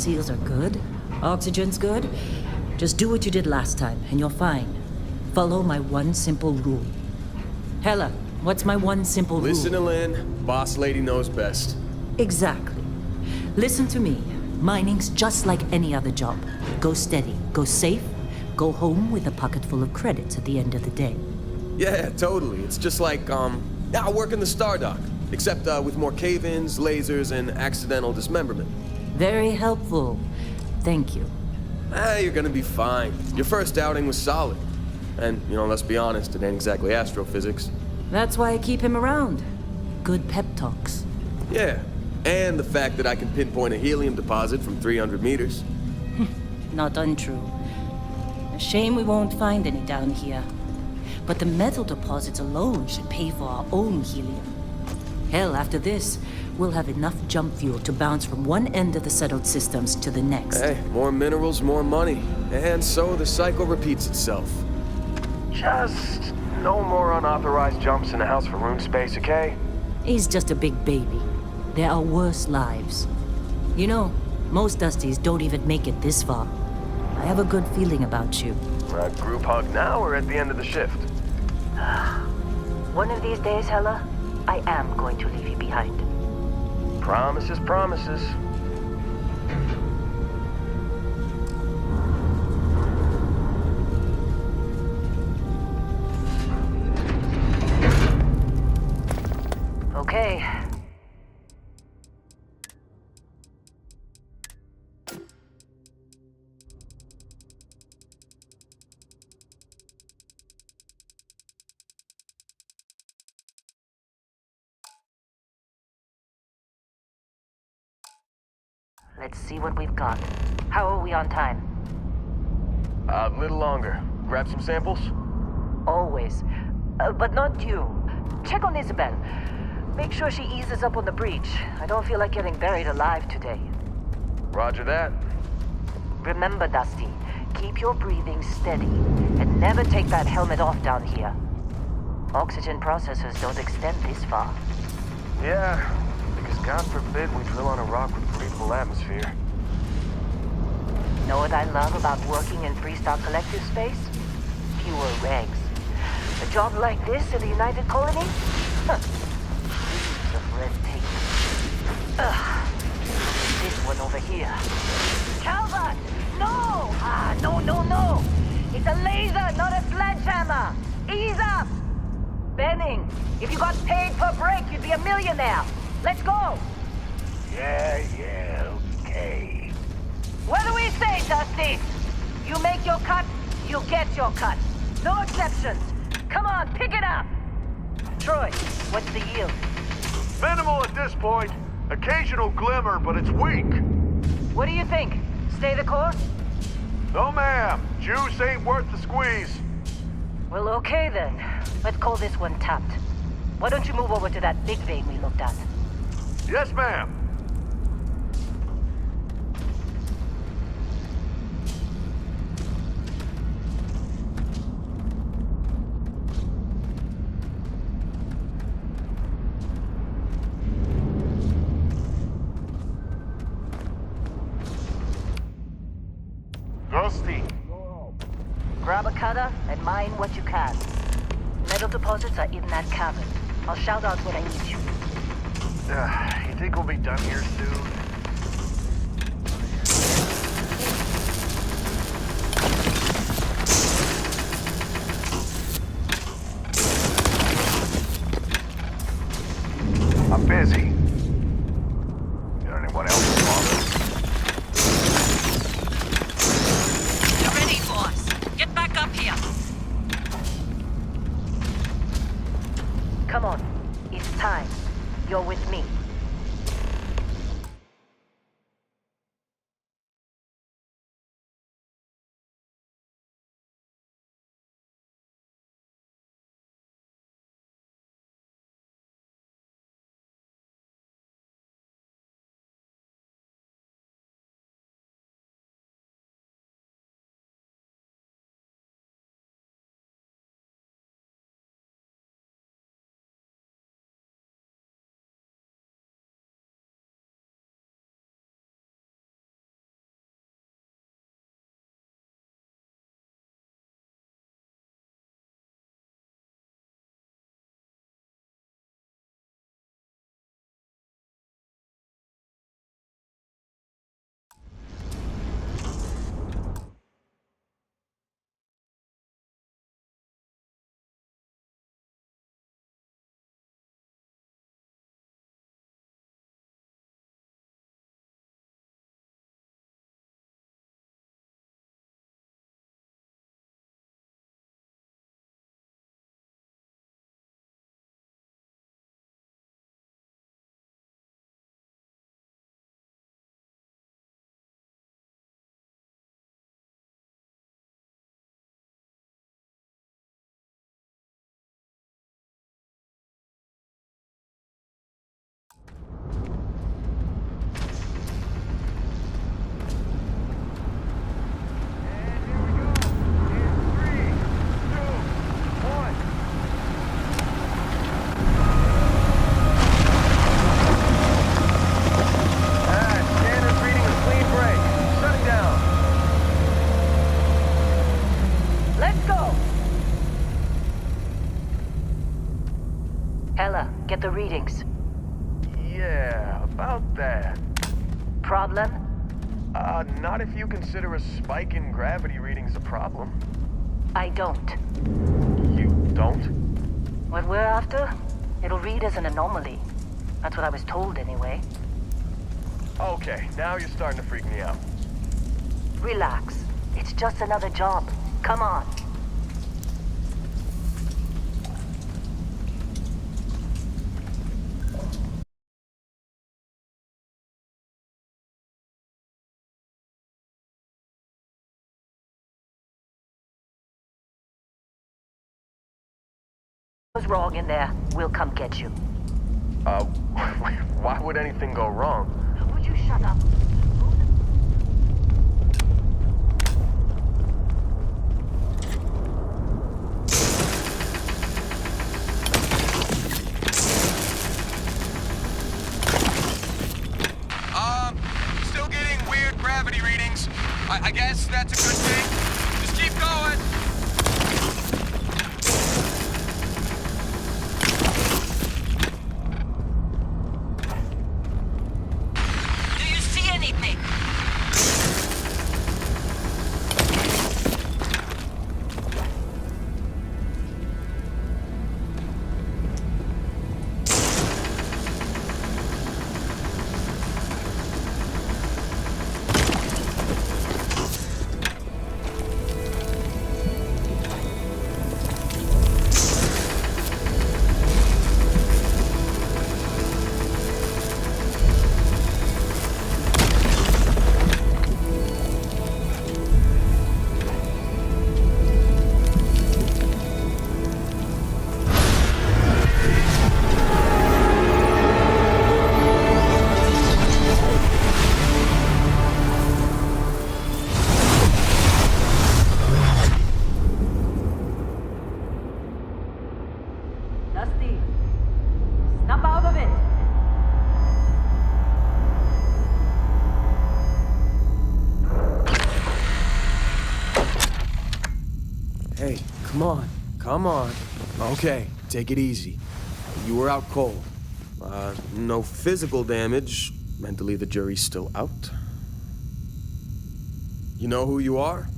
seals are good. Oxygen's good. Just do what you did last time, and you're fine. Follow my one simple rule. Hella, what's my one simple rule? Listen to Lynn. Boss lady knows best. Exactly. Listen to me. Mining's just like any other job. Go steady, go safe, go home with a pocket full of credits at the end of the day. Yeah, totally. It's just like, I work in the Stardock. Except, with more cave-ins, lasers, and accidental dismemberment. Very helpful. Thank you. You're gonna be fine. Your first outing was solid. And, let's be honest, it ain't exactly astrophysics. That's why I keep him around. Good pep talks. Yeah, and the fact that I can pinpoint a helium deposit from 300 meters. Not untrue. A shame we won't find any down here. But the metal deposits alone should pay for our own helium. Hell, after this, we'll have enough jump fuel to bounce from one end of the settled systems to the next. Hey, more minerals, more money. And so the cycle repeats itself. Just no more unauthorized jumps in the house for room space, okay? He's just a big baby. There are worse lives. You know, most Dusties don't even make it this far. I have a good feeling about you. A group hug now or at the end of the shift? One of these days, Hella, I am going to leave you behind. Promises, promises. Okay. Let's see what we've got. How are we on time? A little longer. Grab some samples? Always. But not you. Check on Isabel. Make sure she eases up on the breach. I don't feel like getting buried alive today. Roger that. Remember, Dusty, keep your breathing steady and never take that helmet off down here. Oxygen processors don't extend this far. Yeah, because God forbid we drill on a rock with breathable atmosphere. Know what I love about working in Freestock Collective space? Fewer regs. A job like this in the United Colony? Huh. Years of red tape. Ugh. This one over here. Calvert! No! No! It's a laser, not a sledgehammer! Ease up! Benning, if you got paid per break, you'd be a millionaire. Let's go! Yeah, okay. What do we say, Dusty? You make your cut, you get your cut. No exceptions. Come on, pick it up! Troy, what's the yield? Minimal at this point. Occasional glimmer, but it's weak. What do you think? Stay the course? No, ma'am. Juice ain't worth the squeeze. Well, okay then. Let's call this one tapped. Why don't you move over to that big vein we looked at? Yes, ma'am. Dusty. Grab a cutter and mine what you can. Metal deposits are in that cavern. I'll shout out when I need you. You think we'll be done here soon? I'm busy. Got anyone else to bother? You're ready, boss. Get back up here. Come on. It's time. You're with me. Ella, get the readings. Yeah, about that. Problem? Not if you consider a spike in gravity readings a problem. I don't. You don't? What we're after, it'll read as an anomaly. That's what I was told anyway. Okay, now you're starting to freak me out. Relax. It's just another job. Come on. What's wrong in there? We'll come get you. Why would anything go wrong? Would you shut up? Still getting weird gravity readings. I guess that's a good thing. Just keep going. Do you see anything? Dusty, snap out of it. Hey, come on. Come on. Okay, take it easy. You were out cold. No physical damage. Mentally, the jury's still out. You know who you are?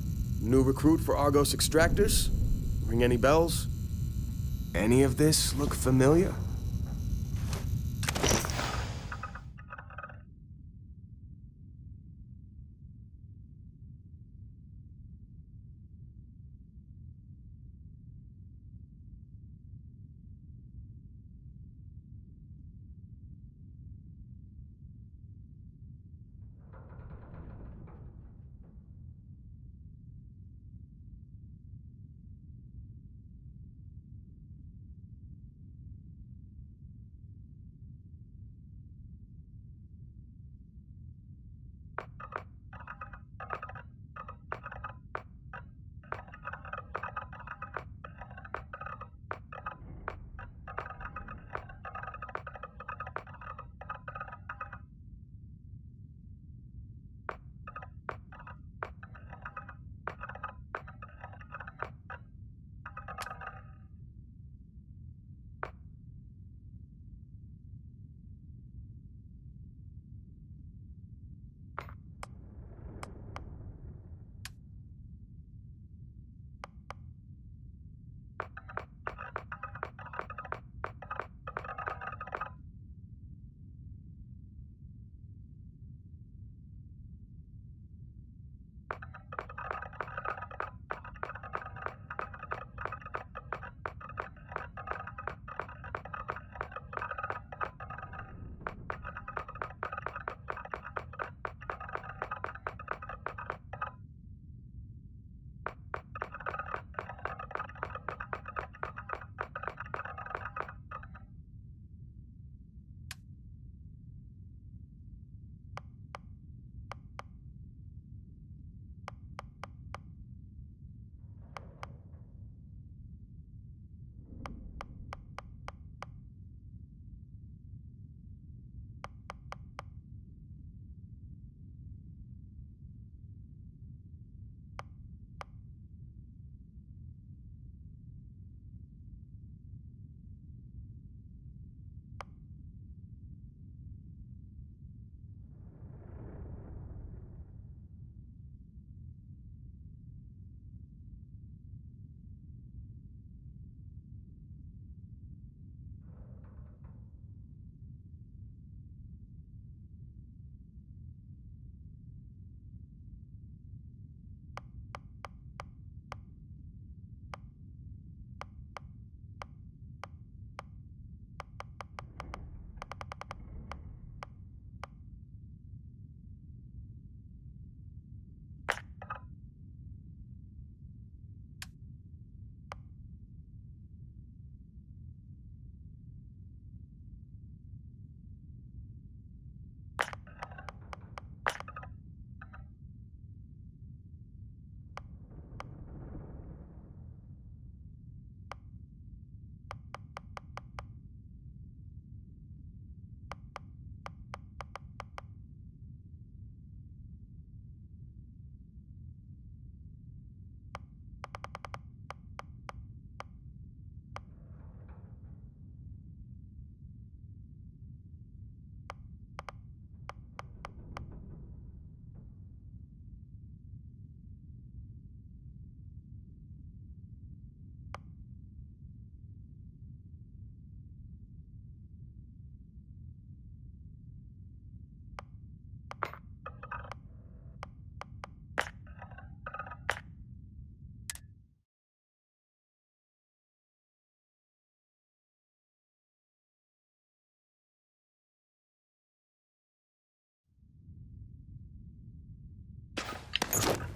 New recruit for Argos Extractors? Ring any bells? Any of this look familiar?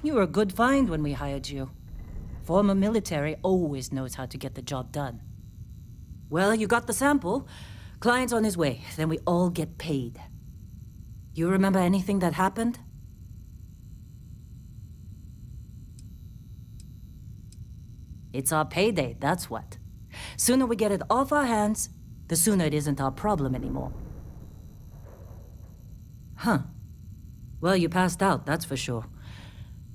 You were a good find when we hired you. Former military always knows how to get the job done. Well, you got the sample. Client's on his way, then we all get paid. You remember anything that happened? It's our payday, that's what. Sooner we get it off our hands, the sooner it isn't our problem anymore. Huh. Well, you passed out, that's for sure.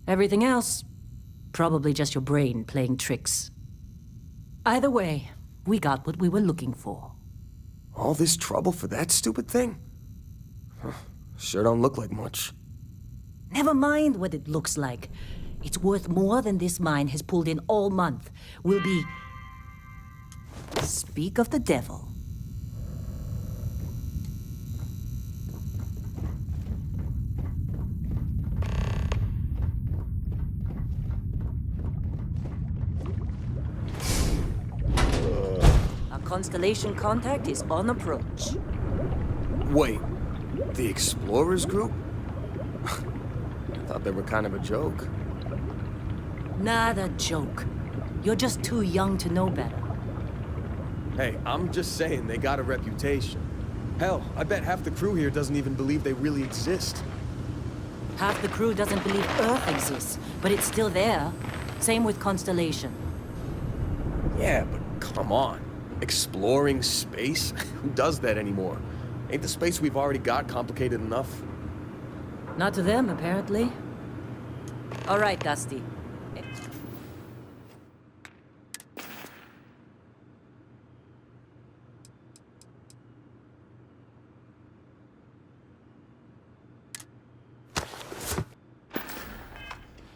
Everything else, probably just your brain playing tricks. Either way, we got what we were looking for. All this trouble for that stupid thing? Huh. Sure don't look like much. Never mind what it looks like. It's worth more than this mine has pulled in all month. We'll be... Speak of the devil. Our Constellation contact is on approach. Wait, the Explorers group? I thought they were kind of a joke. Not a joke. You're just too young to know better. Hey, I'm just saying they got a reputation. Hell, I bet half the crew here doesn't even believe they really exist. Half the crew doesn't believe Earth exists, but it's still there. Same with Constellation. Yeah, but come on. Exploring space? Who does that anymore? Ain't the space we've already got complicated enough? Not to them, apparently. All right, Dusty.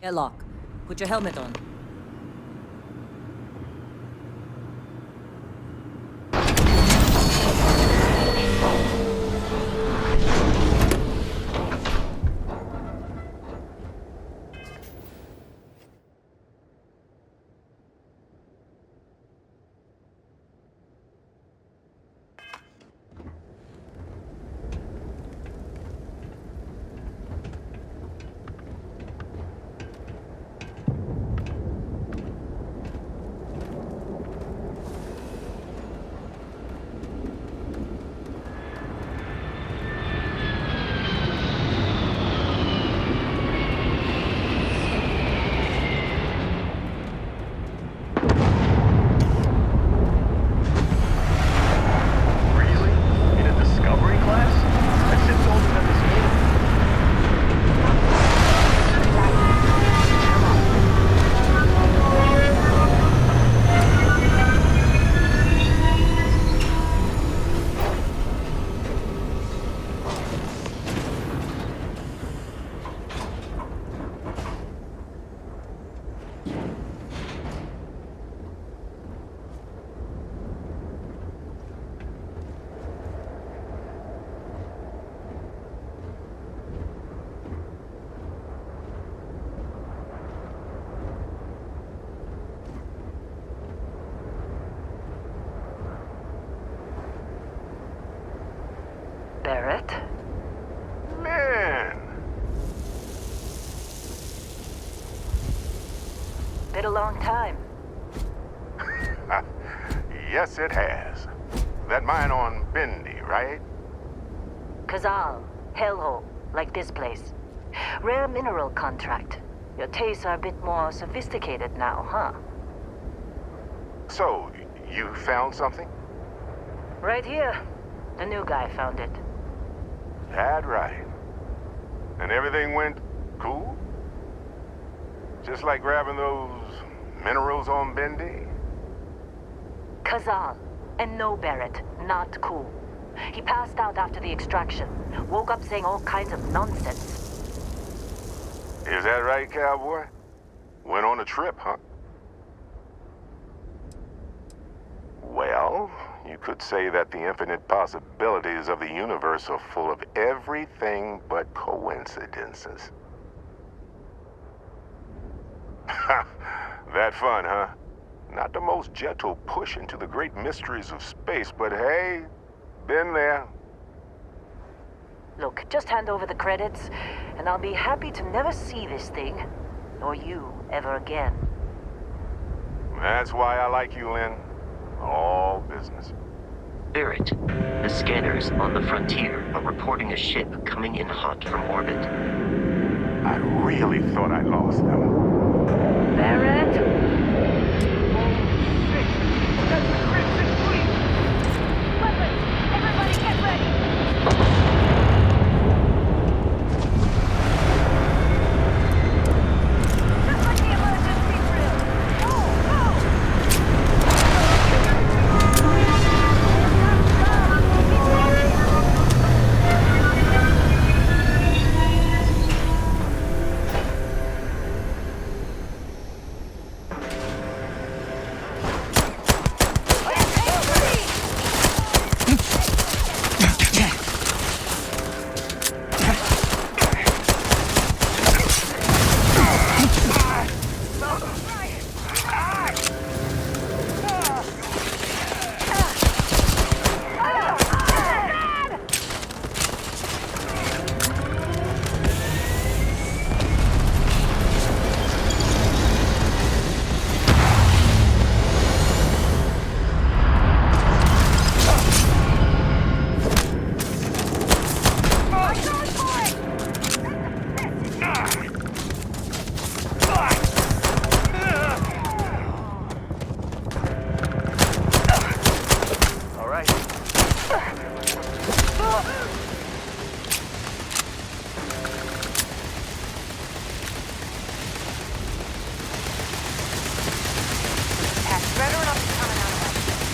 Airlock. Put your helmet on. Barrett? Man, Been a long time. yes it has. That mine on Bendy, right? Kazal, hellhole, like this place. Rare mineral contract. Your tastes are a bit more sophisticated now, huh? So, you found something? Right here. The new guy found it. That right. And everything went cool? Just like grabbing those minerals on Bendy? Kazal, and no Barrett, not cool. He passed out after the extraction. Woke up saying all kinds of nonsense. Is that right, cowboy? Went on a trip, huh? Well, you could say that the infinite possibilities of the universe are full of everything but coincidences. That fun, huh? Not the most gentle push into the great mysteries of space, but hey, been there. Look, just hand over the credits, and I'll be happy to never see this thing or you ever again. That's why I like you, Lynn. All business. Barrett, the scanners on the frontier are reporting a ship coming in hot from orbit. I really thought I lost them. Barrett? That's the Crimson Fleet! Weapons! Everybody get ready! Just like the emergency drill! Go! Go! All right. Adrenaline coming out of my chest.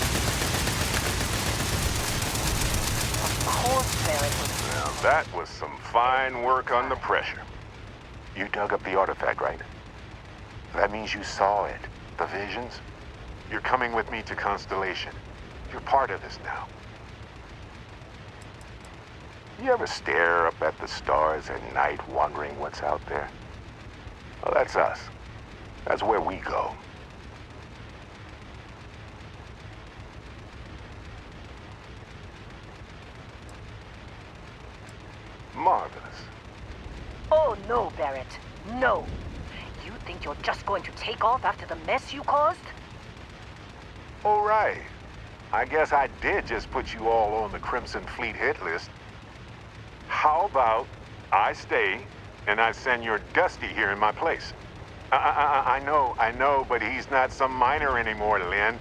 Of course, Barrett was. Now, that was some fine work under pressure. You dug up the artifact, right? That means you saw it. The visions? You're coming with me to Constellation. You're part of this now. You ever stare up at the stars at night wondering what's out there? Well, that's us. That's where we go. Marvelous. Oh, no, Barrett. No. You think you're just going to take off after the mess you caused? All right. I guess I did just put you all on the Crimson Fleet hit list. How about I stay and I send your Dusty here in my place? I know, but he's not some miner anymore, Lynn.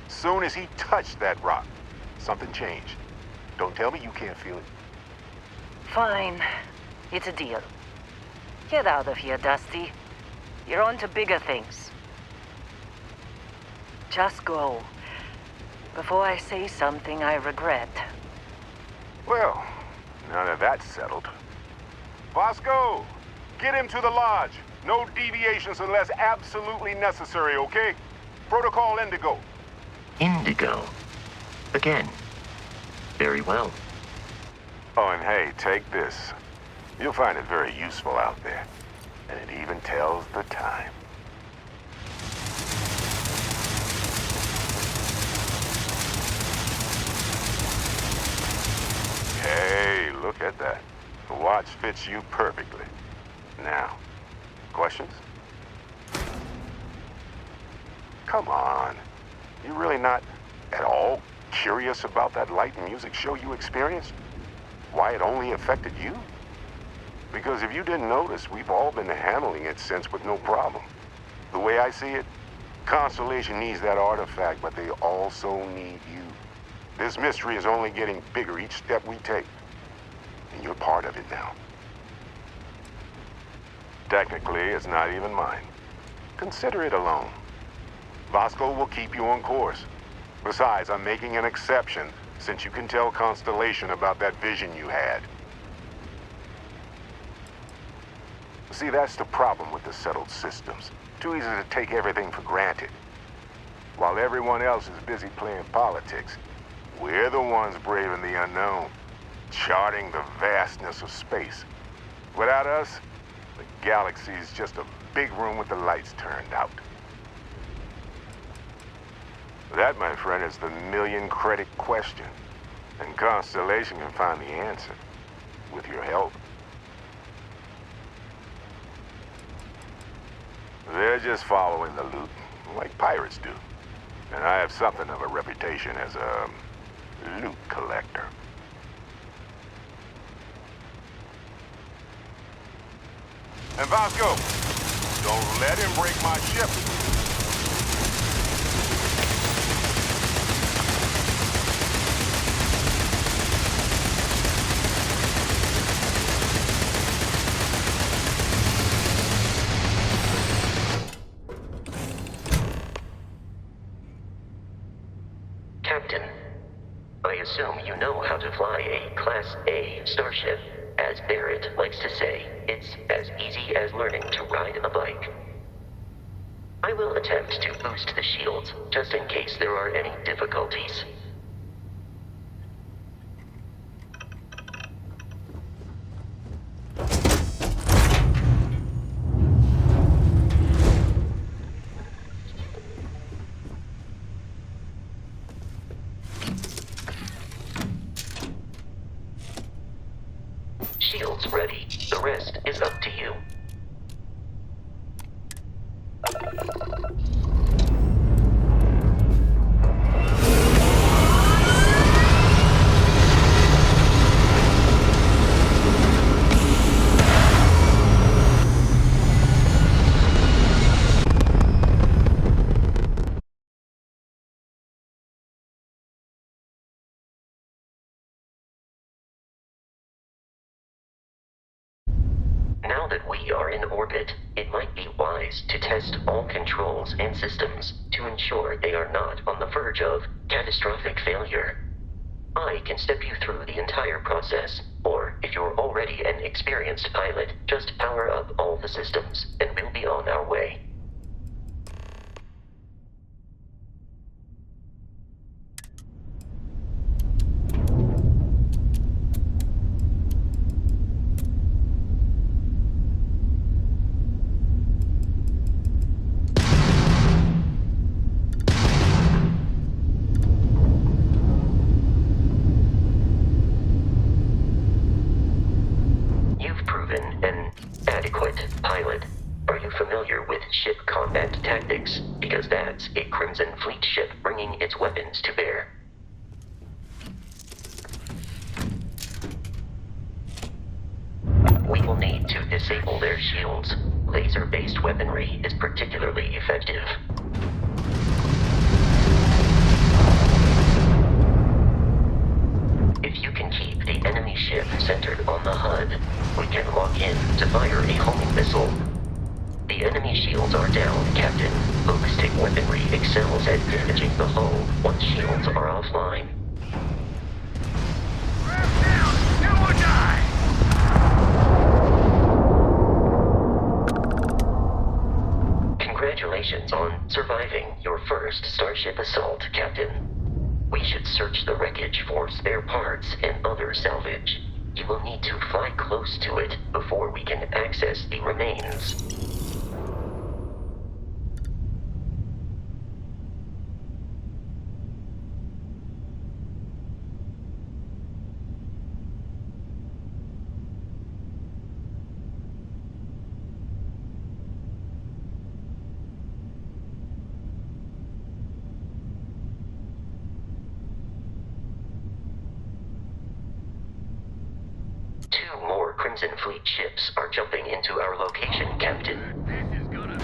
Soon as he touched that rock, something changed. Don't tell me you can't feel it. Fine. It's a deal. Get out of here, Dusty. You're on to bigger things. Just go. Before I say something I regret. Well, now that that's settled. Vasco, get him to the lodge. No deviations unless absolutely necessary, okay? Protocol Indigo. Indigo. Again. Very well. Oh, and hey, take this. You'll find it very useful out there. And it even tells the time. Hey, look at that. The watch fits you perfectly. Now, questions? Come on. You really not at all curious about that light and music show you experienced? Why it only affected you? Because if you didn't notice, we've all been handling it since with no problem. The way I see it, Constellation needs that artifact, but they also need you. This mystery is only getting bigger each step we take. And you're part of it now. Technically, it's not even mine. Consider it alone. Vasco will keep you on course. Besides, I'm making an exception since you can tell Constellation about that vision you had. See, that's the problem with the settled systems. Too easy to take everything for granted. While everyone else is busy playing politics, we're the ones braving the unknown, charting the vastness of space. Without us, the galaxy is just a big room with the lights turned out. That, my friend, is the million-credit question. And Constellation can find the answer, with your help. They're just following the loot, like pirates do. And I have something of a reputation as a loot collector. And Vasco, don't let him break my ship. Captain, I assume you know how to fly a Class A starship. As Barrett likes to say, it's as easy as learning to ride a bike. I will attempt to boost the shields, just in case there are any difficulties. Shields ready. The rest is up to you. Now that we are in orbit, it might be wise to test all controls and systems to ensure they are not on the verge of catastrophic failure. I can step you through the entire process, or if you're already an experienced pilot, just power up all the systems, and we'll be on our way. You've proven an adequate pilot. Are you familiar with ship combat tactics? Because that's a Crimson Fleet ship bringing its weapons to bear. We will need to disable their shields. Laser-based weaponry is particularly effective. If you can keep the enemy ship centered on the HUD, we can lock in to fire a homing missile. The enemy shields are down, Captain. Ballistic weaponry excels at damaging the hull once shields are offline. Congratulations on surviving your first Starship assault, Captain. We should search the wreckage for spare parts and other salvage. You will need to fly close to it before we can access the remains. Two more Crimson Fleet ships are jumping into our location, Captain. This is gonna be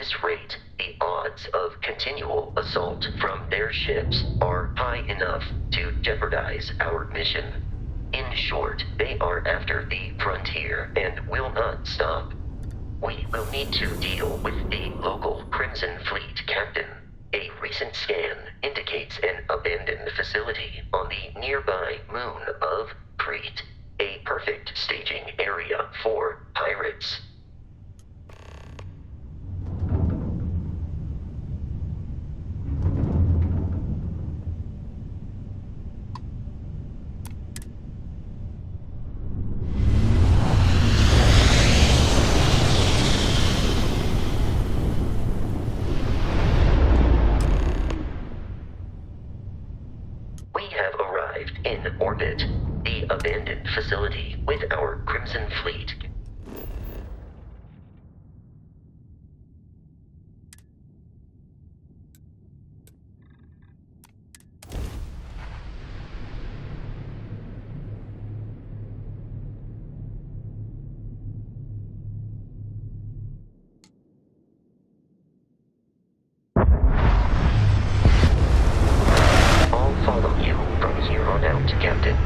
this rate, the odds of continual assault from their ships are high enough to jeopardize our mission. In short, they are after the frontier and will not stop. We will need to deal with the local Crimson Fleet captain. A recent scan indicates an abandoned facility on the nearby moon of Crete, a perfect staging area for pirates. We have arrived in orbit, the abandoned facility with our Crimson Fleet. I'll follow you from here on out, Captain.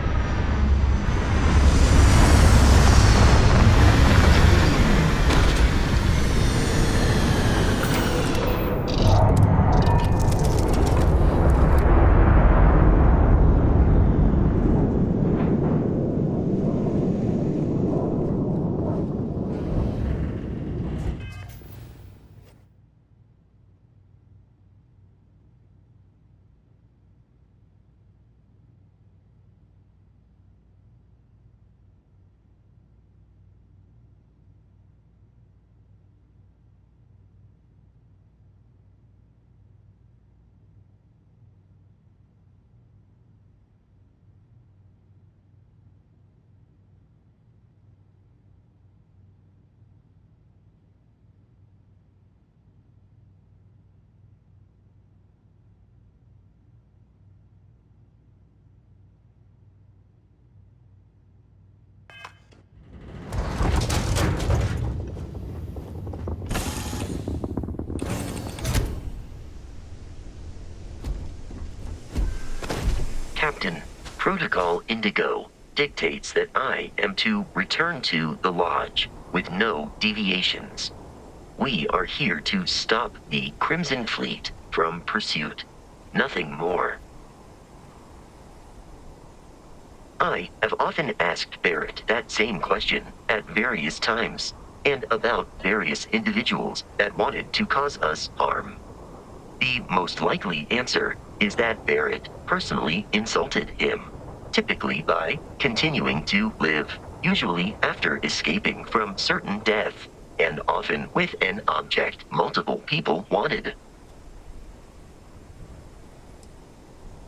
Captain, Protocol Indigo dictates that I am to return to the Lodge with no deviations. We are here to stop the Crimson Fleet from pursuit. Nothing more. I have often asked Barrett that same question at various times, and about various individuals that wanted to cause us harm. The most likely answer is that Barrett personally insulted him, typically by continuing to live, usually after escaping from certain death, and often with an object multiple people wanted.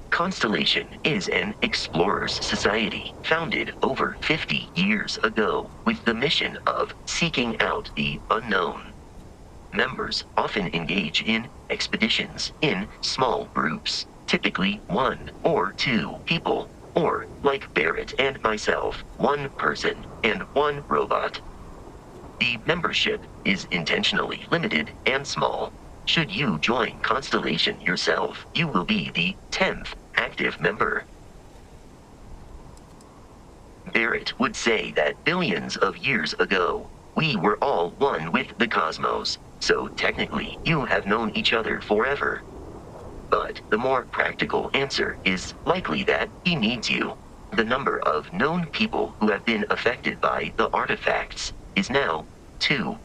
Constellation is an explorers society founded over 50 years ago with the mission of seeking out the unknown. Members often engage in expeditions in small groups, typically 1 or 2 people, or, like Barrett and myself, 1 person and 1 robot. The membership is intentionally limited and small. Should you join Constellation yourself, you will be the 10th active member. Barrett would say that billions of years ago, we were all one with the cosmos, so technically you have known each other forever. But the more practical answer is likely that he needs you. The number of known people who have been affected by the artifacts is now 2.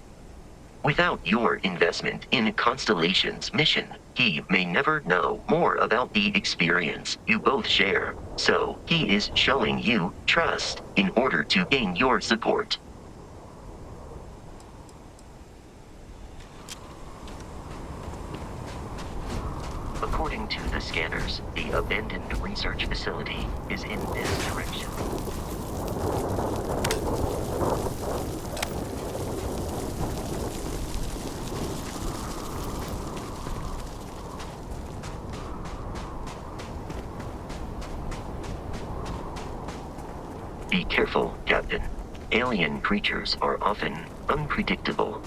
Without your investment in Constellation's mission, he may never know more about the experience you both share, so he is showing you trust in order to gain your support. According to the scanners, the abandoned research facility is in this direction. Be careful, Captain. Alien creatures are often unpredictable.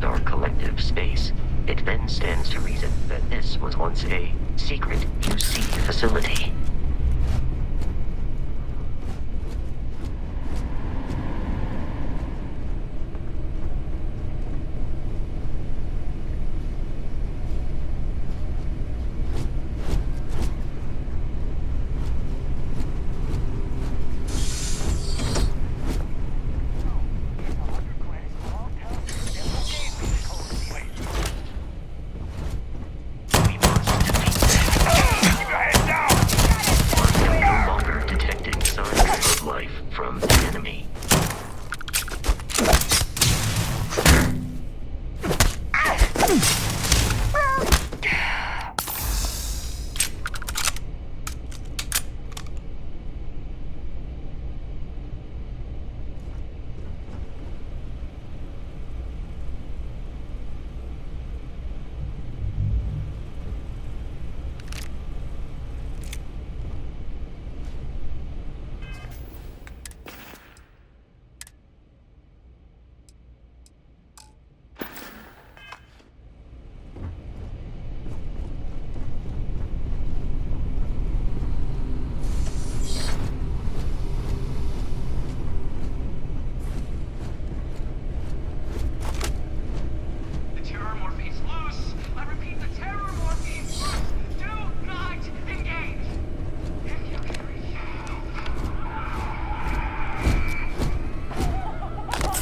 our collective space, it then stands to reason that this was once a secret UC facility. No longer detecting signs of life from the enemy.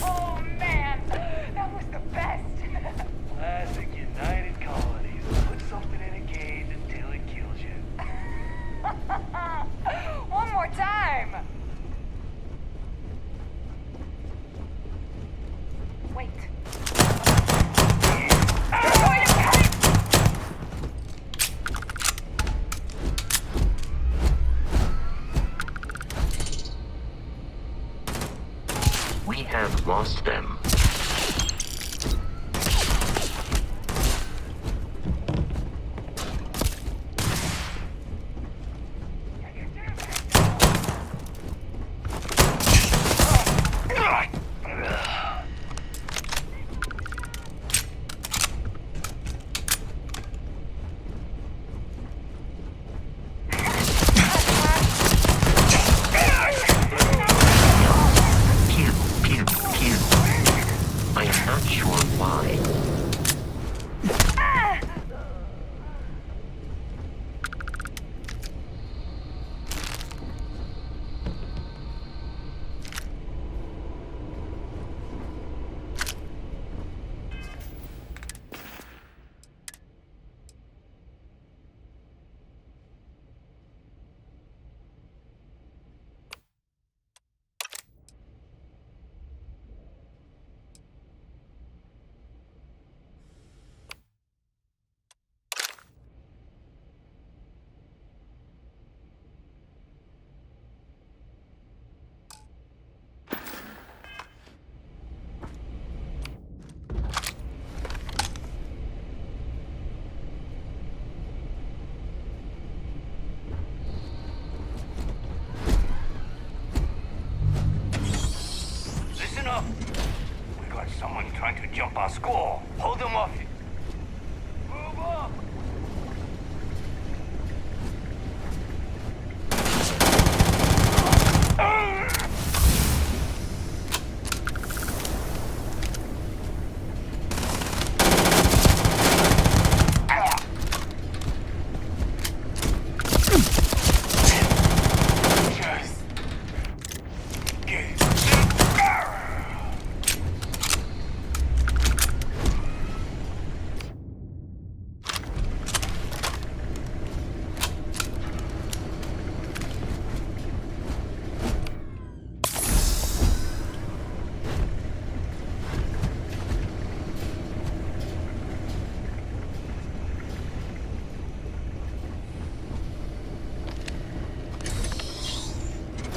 Oh man, that was the best. Classic United Colonies. Put something in a cage until it kills you. One more time. Wait. We have lost them. Pew, pew, pew. I am not sure why. Listen up. We got someone trying to jump our score. Hold them off. Move up.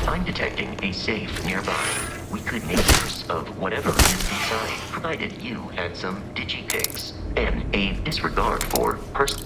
I'm detecting a safe nearby. We could make use of whatever is inside, provided you had some digipics and a disregard for person.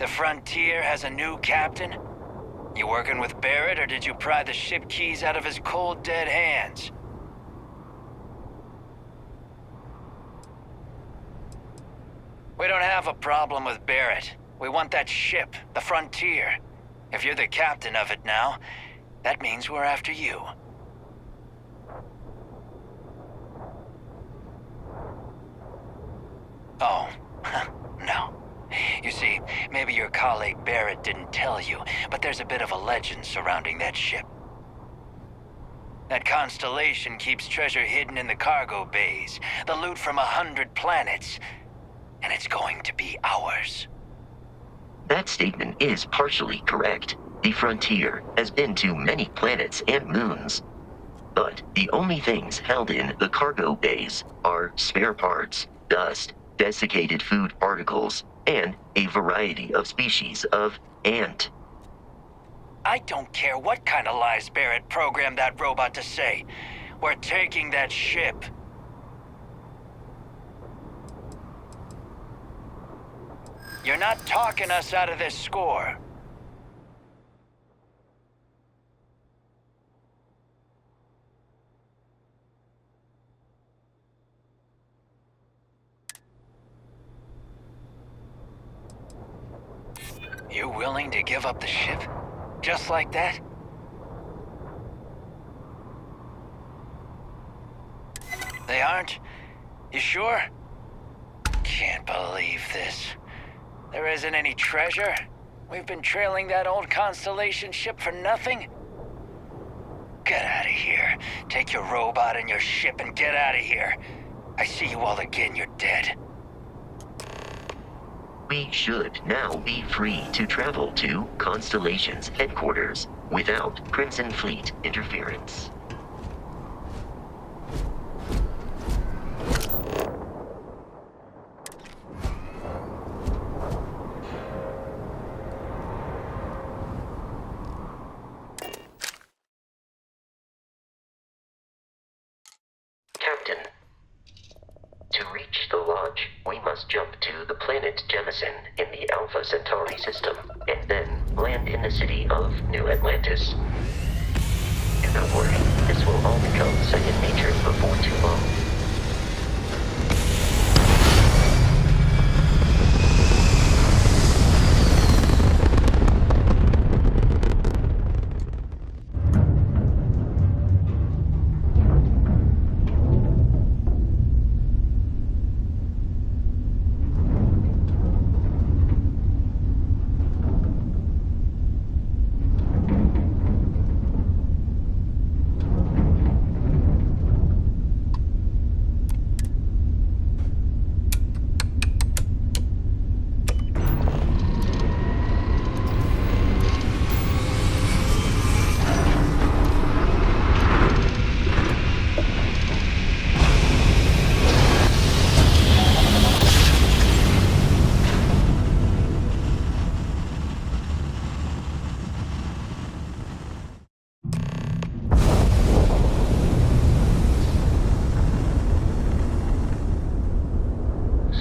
The Frontier has a new captain? You working with Barrett, or did you pry the ship keys out of his cold, dead hands? We don't have a problem with Barrett. We want that ship, the Frontier. If you're the captain of it now, that means we're after you. Oh, no. You see, maybe your colleague Barrett didn't tell you, but there's a bit of a legend surrounding that ship. That constellation keeps treasure hidden in the cargo bays, the loot from 100 planets, and it's going to be ours. That statement is partially correct. The Frontier has been to many planets and moons. But the only things held in the cargo bays are spare parts, dust, desiccated food particles, and a variety of species of ant. I don't care what kind of lies Barrett programmed that robot to say. We're taking that ship. You're not talking us out of this score. You willing to give up the ship? Just like that? They aren't? You sure? Can't believe this. There isn't any treasure? We've been trailing that old Constellation ship for nothing? Get out of here. Take your robot and your ship and get out of here. I see you all again, you're dead. We should now be free to travel to Constellation's headquarters without Crimson Fleet interference. Captain, to reach the Lodge, we must jump to the planet Jemison in the Alpha Centauri system, and then land in the city of New Atlantis. Do not worry, this will all become second nature before too long.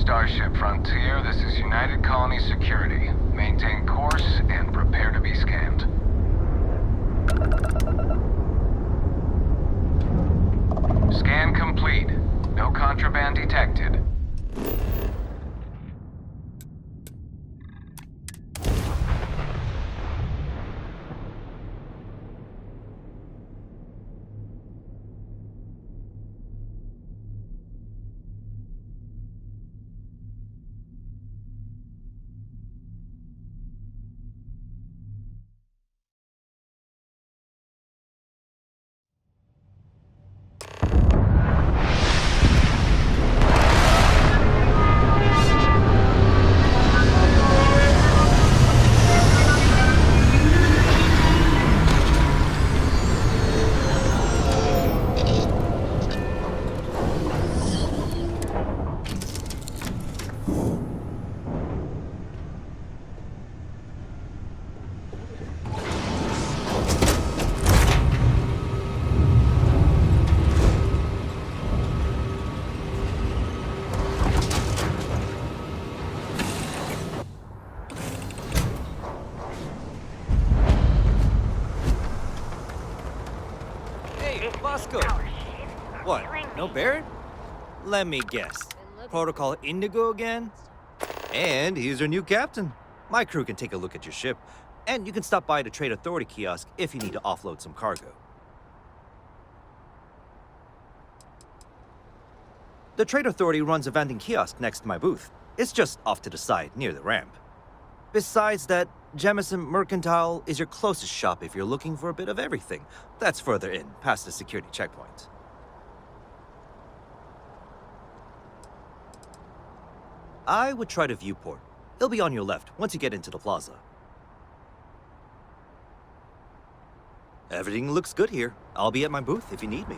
Starship Frontier, this is United Colony Security. Maintain course and prepare to be scanned. Scan complete. No contraband detected. Roscoe! What, no Barrett? Let me guess. Protocol Indigo again? And he's our new captain. My crew can take a look at your ship, and you can stop by the Trade Authority kiosk if you need to offload some cargo. The Trade Authority runs a vending kiosk next to my booth. It's just off to the side, near the ramp. Besides that, Jemison Mercantile is your closest shop if you're looking for a bit of everything. That's further in, past the security checkpoint. I would try the viewport. It'll be on your left once you get into the plaza. Everything looks good here. I'll be at my booth if you need me.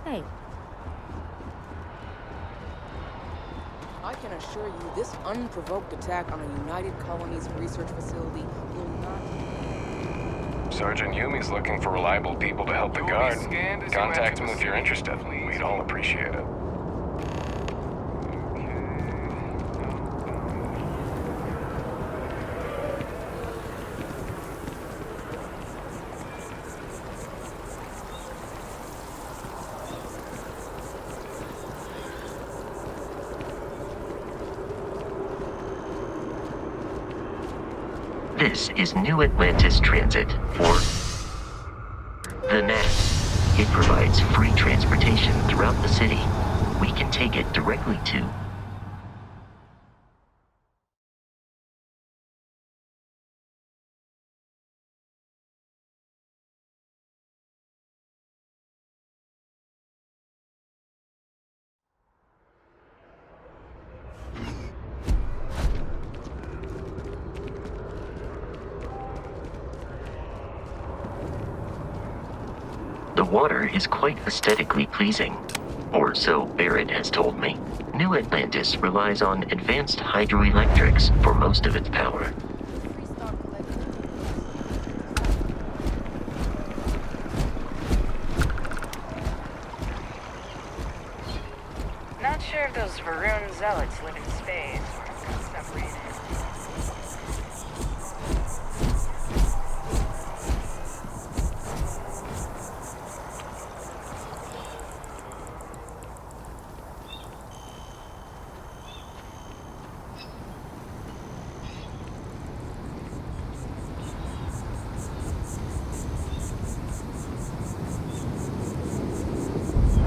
Hey, I can assure you this unprovoked attack on a United Colonies research facility will not... Sergeant Yumi's looking for reliable people to help the guard. Contact him if you're interested. We'd all appreciate it. This is New Atlantis Transit, or the NAT. It provides free transportation throughout the city. We can take it directly to... The water is quite aesthetically pleasing, or so Barrett has told me. New Atlantis relies on advanced hydroelectrics for most of its power. Not sure if those Varun zealots live in space or separated.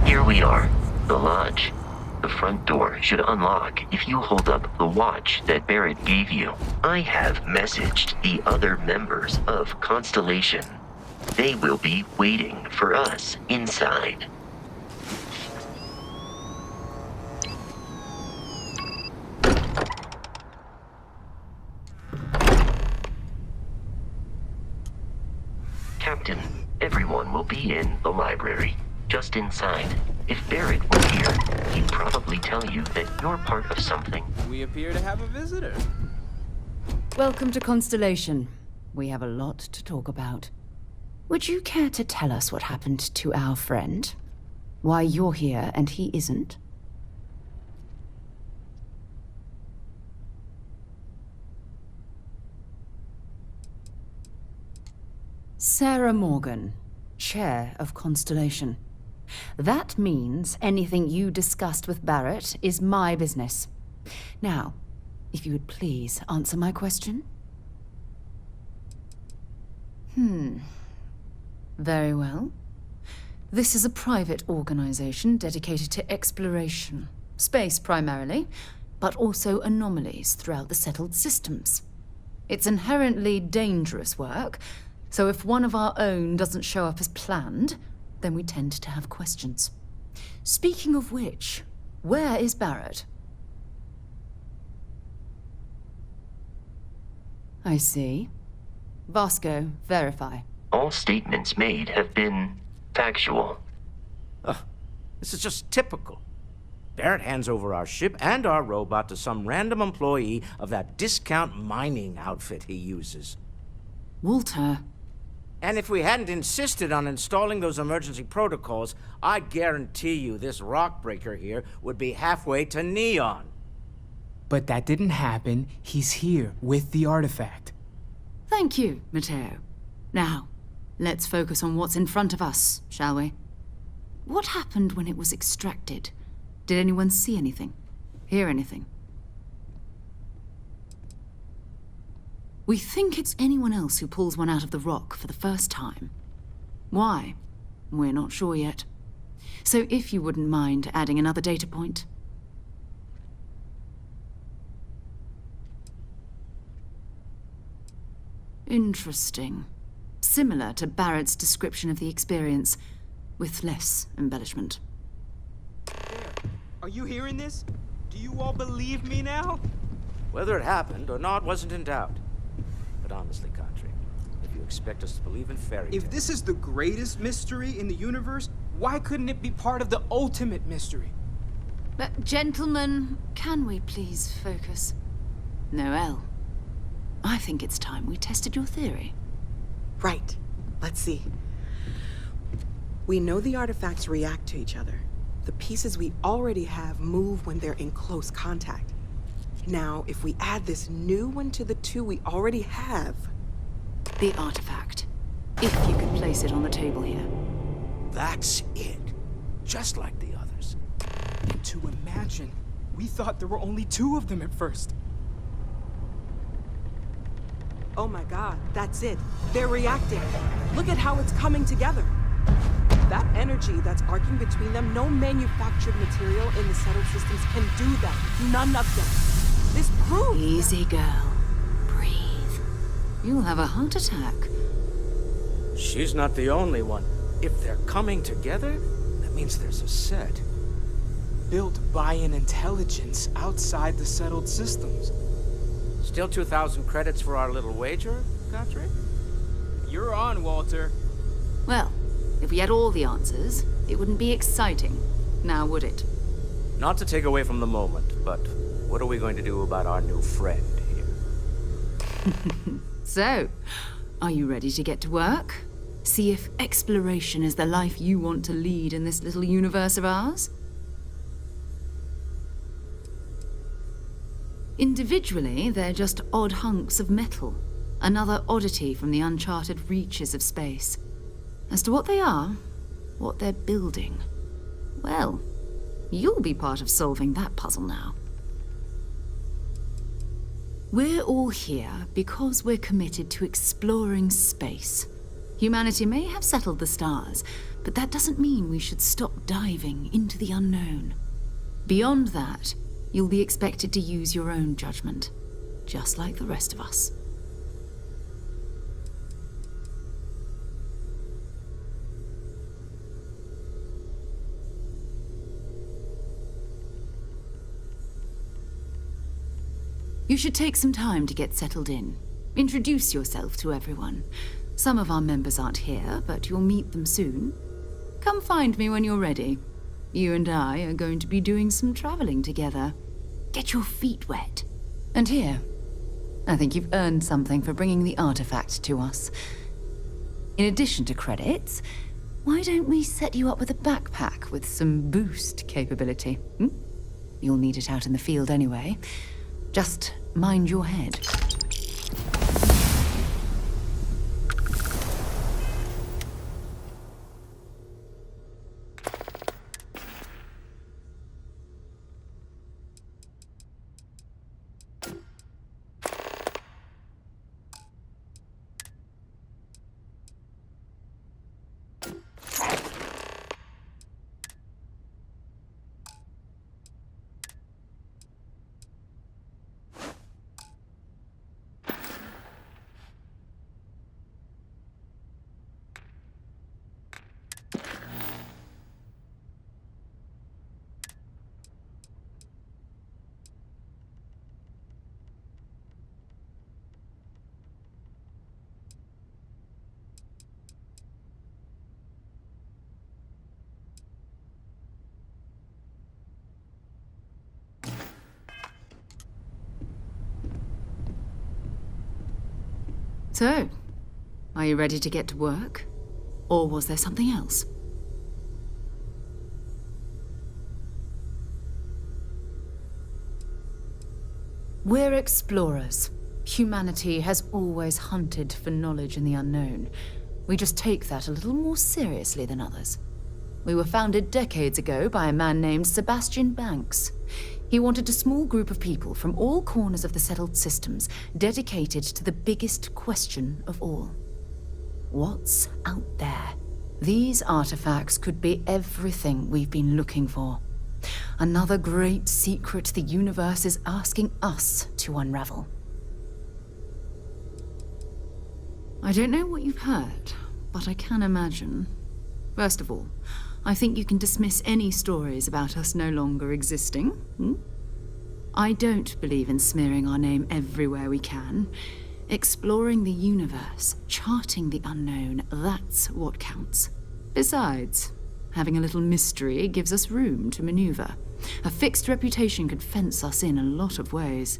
Here we are, the lodge. The front door should unlock if you hold up the watch that Barrett gave you. I have messaged the other members of Constellation. They will be waiting for us inside. Captain, everyone will be in the library, just inside. If Barrett were here, he'd probably tell you that you're part of something. We appear to have a visitor. welcome to Constellation. We have a lot to talk about. Would you care to tell us what happened to our friend? Why you're here and he isn't? Sarah Morgan, Chair of Constellation. That means anything you discussed with Barrett is my business. Now, if you would please answer my question. Very well. This is a private organization dedicated to exploration. Space primarily, but also anomalies throughout the settled systems. It's inherently dangerous work, so if one of our own doesn't show up as planned, then we tend to have questions. Speaking of which, where is Barrett? I see. Vasco, verify. All statements made have been factual. This is just typical. Barrett hands over our ship and our robot to some random employee of that discount mining outfit he uses. Walter. And if we hadn't insisted on installing those emergency protocols, I guarantee you this rock breaker here would be halfway to Neon. But that didn't happen. He's here with the artifact. Thank you, Matteo. Now, Let's focus on what's in front of us, shall we? What happened when it was extracted? Did anyone see anything? Hear anything? We think it's anyone else who pulls one out of the rock for the first time. Why? We're not sure yet. So if you wouldn't mind adding another data point. Interesting. Similar to Barrett's description of the experience, with less embellishment. Are you hearing this? Do you all believe me now? Whether it happened or not wasn't in doubt. But honestly, Country, if you expect us to believe in fairy tales... If this is the greatest mystery in the universe, why couldn't it be part of the ultimate mystery? But, gentlemen, can we please focus? Noelle, I think it's time we tested your theory. Right. Let's see. We know the artifacts react to each other. The pieces we already have move when they're in close contact. Now, if we add this new one to the two we already have... The artifact. If you could place it on the table here. That's it. Just like the others. And to imagine, we thought there were only 2 of them at first. Oh my god, that's it. They're reacting. Look at how it's coming together. That energy that's arcing between them, no manufactured material in the settled systems can do that. None of them. This proves... Easy, girl. Breathe. You'll have a heart attack. She's not the only one. If they're coming together, that means there's a set. Built by an intelligence outside the settled systems. Still 2,000 credits for our little wager, Country? You're on, Walter. Well, if we had all the answers, it wouldn't be exciting, now would it? Not to take away from the moment, but what are we going to do about our new friend here? So, are you ready to get to work? See if exploration is the life you want to lead in this little universe of ours? Individually, they're just odd hunks of metal. Another oddity from the uncharted reaches of space. As to what they are, what they're building, well, you'll be part of solving that puzzle now. We're all here because we're committed to exploring space. Humanity may have settled the stars, but that doesn't mean we should stop diving into the unknown. Beyond that, you'll be expected to use your own judgment, just like the rest of us. You should take some time to get settled in. Introduce yourself to everyone. Some of our members aren't here, but you'll meet them soon. Come find me when you're ready. You and I are going to be doing some traveling together. Get your feet wet. And here, I think you've earned something for bringing the artifact to us. In addition to credits, why don't we set you up with a backpack with some boost capability? You'll need it out in the field anyway. Just mind your head. So, are you ready to get to work? Or was there something else? We're explorers. Humanity has always hunted for knowledge in the unknown. We just take that a little more seriously than others. We were founded decades ago by a man named Sebastian Banks. He wanted a small group of people from all corners of the settled systems dedicated to the biggest question of all. What's out there? These artifacts could be everything we've been looking for. Another great secret the universe is asking us to unravel. I don't know what you've heard, but I can imagine. First of all, I think you can dismiss any stories about us no longer existing. I don't believe in smearing our name everywhere we can. Exploring the universe, charting the unknown, that's what counts. Besides, having a little mystery gives us room to maneuver. A fixed reputation could fence us in a lot of ways.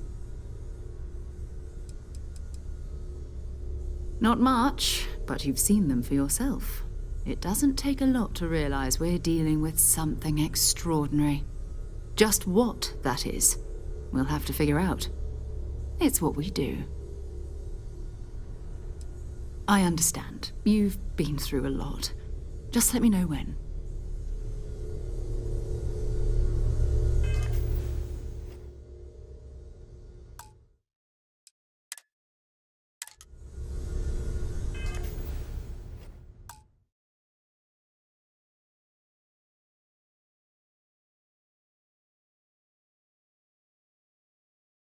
Not much, but you've seen them for yourself. It doesn't take a lot to realize we're dealing with something extraordinary. Just what that is, we'll have to figure out. It's what we do. I understand. You've been through a lot. Just let me know when.